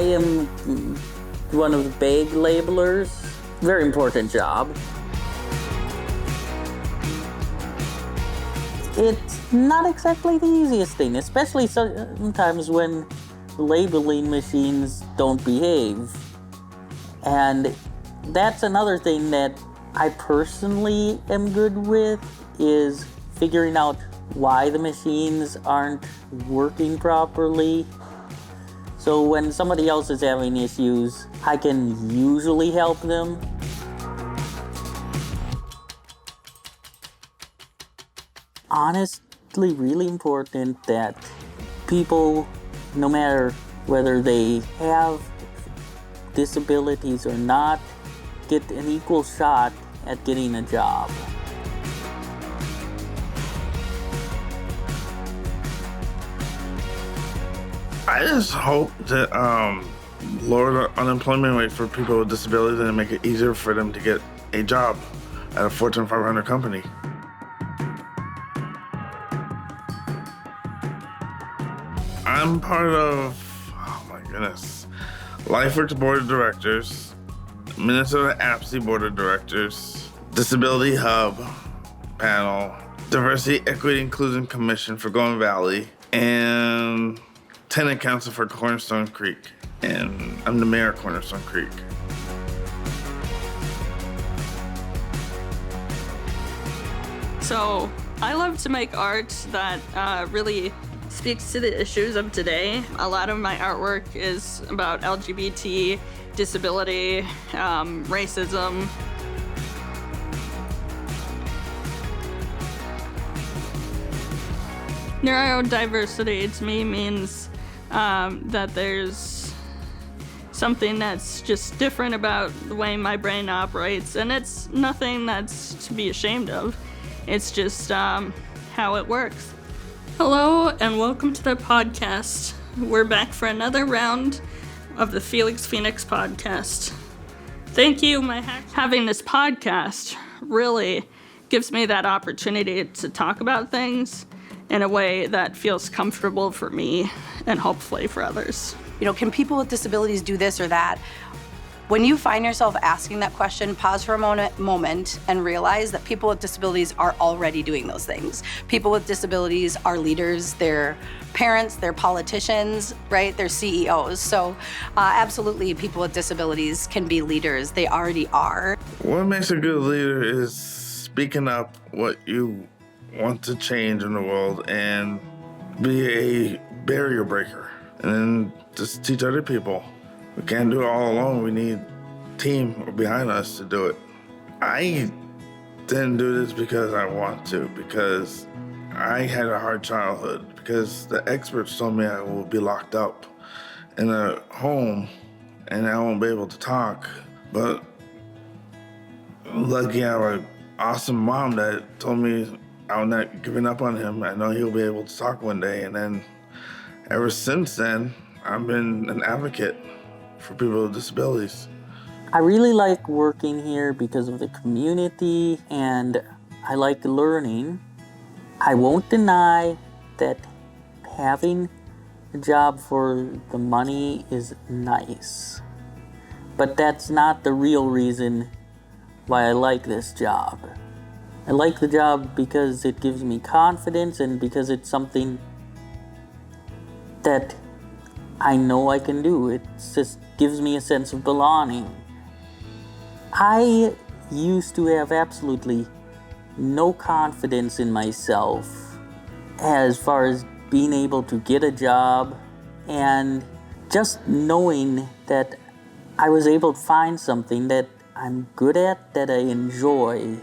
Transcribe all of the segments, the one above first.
am one of the bag labelers. Very important job. It's not exactly the easiest thing, especially sometimes when labeling machines don't behave. And that's another thing that I personally am good with, is figuring out why the machines aren't working properly. So when somebody else is having issues, I can usually help them. Honestly, really important that people, no matter whether they have disabilities or not, get an equal shot at getting a job. I just hope that lower the unemployment rate for people with disabilities and make it easier for them to get a job at a Fortune 500 company. I'm part of, LifeWorks Board of Directors, Minnesota APSI Board of Directors, Disability Hub panel, Diversity, Equity, Inclusion Commission for Golden Valley, and Tenant Council for Cornerstone Creek. And I'm the mayor of Cornerstone Creek. So I love to make art that really speaks to the issues of today. A lot of my artwork is about LGBT, disability, racism. Neurodiversity to me means that there's something that's just different about the way my brain operates, and it's nothing that's to be ashamed of. It's just how it works. Hello and welcome to the podcast. We're back for another round of the Felix Phoenix podcast. Thank you. Having this podcast really gives me that opportunity to talk about things in a way that feels comfortable for me and hopefully for others. Can people with disabilities do this or that? When you find yourself asking that question, pause for a moment and realize that people with disabilities are already doing those things. People with disabilities are leaders, they're parents, they're politicians, right? They're CEOs. So absolutely, people with disabilities can be leaders. They already are. What makes a good leader is speaking up what you want to change in the world and be a barrier breaker, and then just teach other people. We can't do it all alone. We need a team behind us to do it. I didn't do this because I want to, because I had a hard childhood, because the experts told me I will be locked up in a home and I won't be able to talk. But lucky I have an awesome mom that told me I'm not giving up on him. I know he'll be able to talk one day. And then ever since then, I've been an advocate for people with disabilities. I really like working here because of the community, and I like learning. I won't deny that having a job for the money is nice, but that's not the real reason why I like this job. I like the job because it gives me confidence and because it's something that I know I can do. It just gives me a sense of belonging. I used to have absolutely no confidence in myself as far as being able to get a job, and just knowing that I was able to find something that I'm good at, that I enjoy,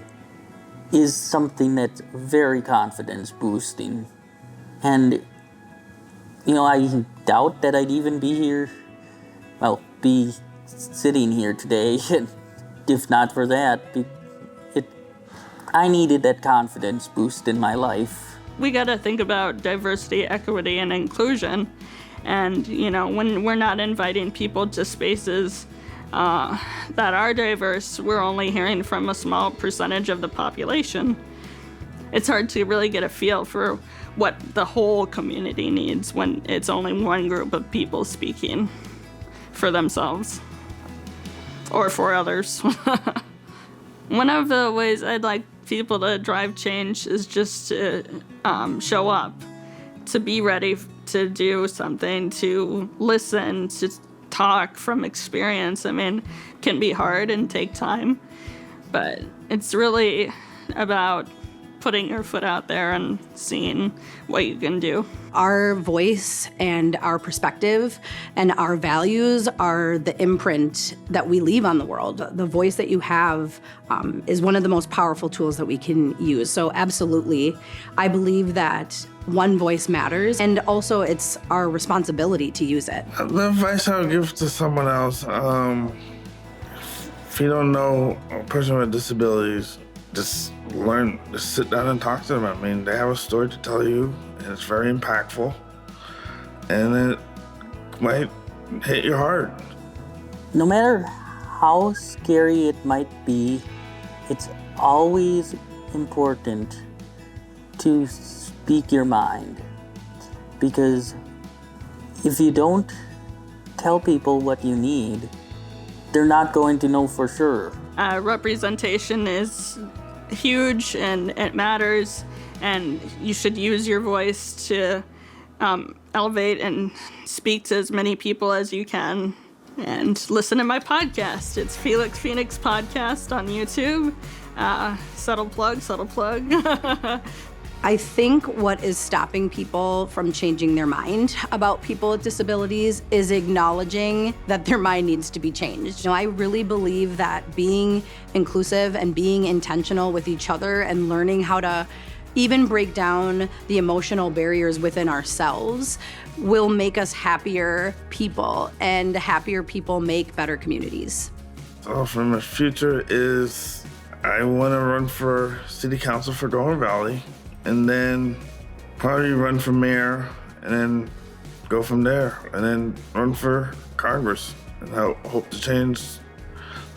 is something that's very confidence boosting. And I doubt that I'd even be sitting here today if not for that. I needed that confidence boost in my life. We got to think about diversity, equity, and inclusion. And, when we're not inviting people to spaces that are diverse, we're only hearing from a small percentage of the population. It's hard to really get a feel for what the whole community needs when it's only one group of people speaking. for themselves or for others. One of the ways I'd like people to drive change is just to show up, to be ready to do something, to listen, to talk from experience. I mean, it can be hard and take time, but it's really about putting your foot out there and seeing what you can do. Our voice and our perspective and our values are the imprint that we leave on the world. The voice that you have is one of the most powerful tools that we can use. So absolutely, I believe that one voice matters, and also it's our responsibility to use it. The advice I would give to someone else, if you don't know a person with disabilities, just sit down and talk to them. I mean, they have a story to tell you, and it's very impactful, and it might hit your heart. No matter how scary it might be, it's always important to speak your mind. Because if you don't tell people what you need, they're not going to know for sure. Representation is huge and it matters, and you should use your voice to elevate and speak to as many people as you can. And listen to my podcast. It's Felix Phoenix Podcast on YouTube. Subtle plug. I think what is stopping people from changing their mind about people with disabilities is acknowledging that their mind needs to be changed. I really believe that being inclusive and being intentional with each other and learning how to even break down the emotional barriers within ourselves will make us happier people, and happier people make better communities. So for my future is I want to run for city council for Golden Valley, and then probably run for mayor, and then go from there, and then run for Congress, and hope to change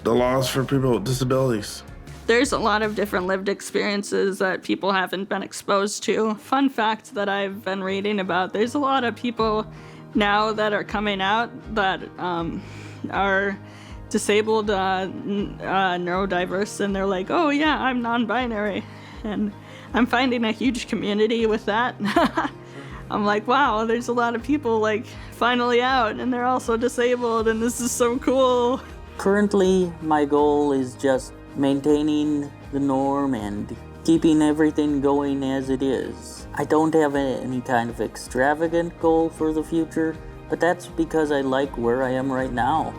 the laws for people with disabilities. There's a lot of different lived experiences that people haven't been exposed to. Fun fact that I've been reading about, there's a lot of people now that are coming out that are disabled, neurodiverse, and they're like, oh yeah, I'm non-binary. And I'm finding a huge community with that. I'm like, wow, there's a lot of people like finally out, and they're also disabled, and this is so cool. Currently, my goal is just maintaining the norm and keeping everything going as it is. I don't have any kind of extravagant goal for the future, but that's because I like where I am right now.